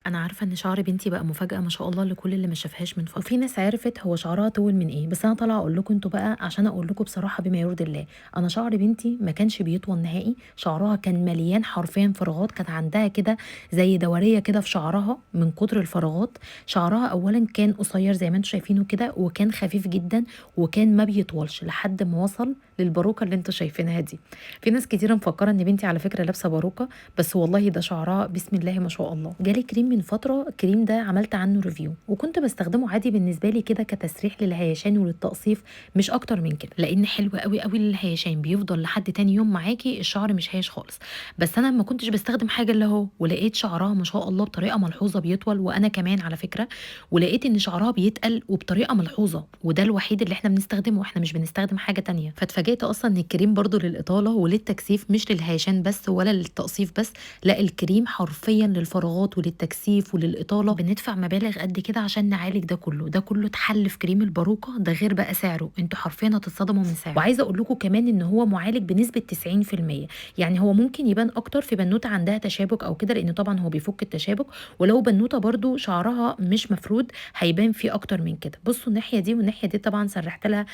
انا عارفه ان شعر بنتي بقى مفاجاه ما شاء الله لكل اللي ما شافهاش من فتره، وفي ناس عرفت هو شعرها طول من ايه، بس انا طالعه اقول لكم انتوا بقى عشان اقول لكم بصراحه بما يرضي الله. انا شعر بنتي ما كانش بيطول نهائي، شعرها كان مليان حرفيا فراغات، كانت عندها كده زي دوريه كده في شعرها من كتر الفراغات. شعرها اولا كان قصير زي ما انتوا شايفينه كده، وكان خفيف جدا، وكان ما بيطولش لحد ما وصل للباروكه اللي انتوا شايفينها دي. في ناس كتيره مفكره ان بنتي على فكره لابسه باروكه، بس والله ده شعرها بسم الله ما شاء الله. جالي كريم من فتره، الكريم ده عملت عنه ريفيو وكنت بستخدمه عادي بالنسبه لي كده كتسريح للهيشان وللتقصيف، مش اكتر من كده، لان حلو قوي قوي للهيشان، بيفضل لحد تاني يوم معاكي الشعر مش هايش خالص. بس انا ما كنتش بستخدم حاجه الا هو، ولقيت شعرها ما شاء الله بطريقه ملحوظه بيطول، وانا كمان على فكره. ولقيت ان شعرها بيتقل وبطريقه ملحوظه، وده الوحيد اللي احنا بنستخدمه، احنا مش بنستخدم حاجه تانية. فاتفاجئت اصلا ان الكريم برضو للاطاله وللتكثيف، مش للهيشان بس ولا للتقصيف بس، لا الكريم حرفيا للفراغات وللتكثيف وللاطاله. بندفع مبالغ قد كده عشان نعالج ده كله، ده كله اتحل في كريم الباروكه ده، غير بقى سعره، انتوا حرفيا هتتصدموا من سعره. وعايزه اقول لكم كمان ان هو معالج بنسبه 90%، يعني هو ممكن يبان اكتر في بنوته عندها تشابك او كده، لان طبعا هو بيفك التشابك، ولو بنوته برضو شعرها مش مفرود هيبان فيه اكتر من كده. بصوا الناحيه دي والناحيه دي، طبعا سرحت لها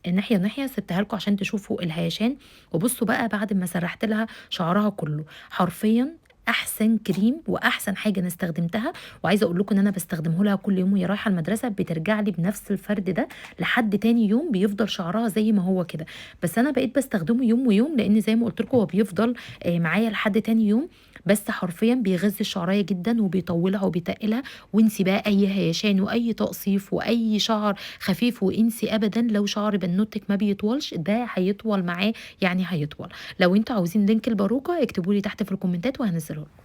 ناحيه وناحيه، سبتها لكم عشان تشوفوا الهيشان. وبصوا بقى بعد ما سرحت لها شعرها كله، حرفيا احسن كريم واحسن حاجه انا استخدمتها. وعايزه اقول لكم ان انا بستخدمه لها كل يوم وهي رايحه المدرسه، بترجع لي بنفس الفرد ده لحد تاني يوم، بيفضل شعرها زي ما هو كده. بس انا بقيت بستخدمه يوم ويوم، لان زي ما قلت لكم هو بيفضل معايا لحد تاني يوم. بس حرفيا بيغذي الشعريه جدا وبيطولها وبيتقلها. وانسي بقى اي هيشان واي تقصيف واي شعر خفيف، وانسي ابدا لو شعر بنوتك ما بيطولش، ده هيطول معاه، يعني هيطول. لو انتوا عاوزين لينك الباروكه اكتبوا لي تحت في الكومنتات وهنزله لكم.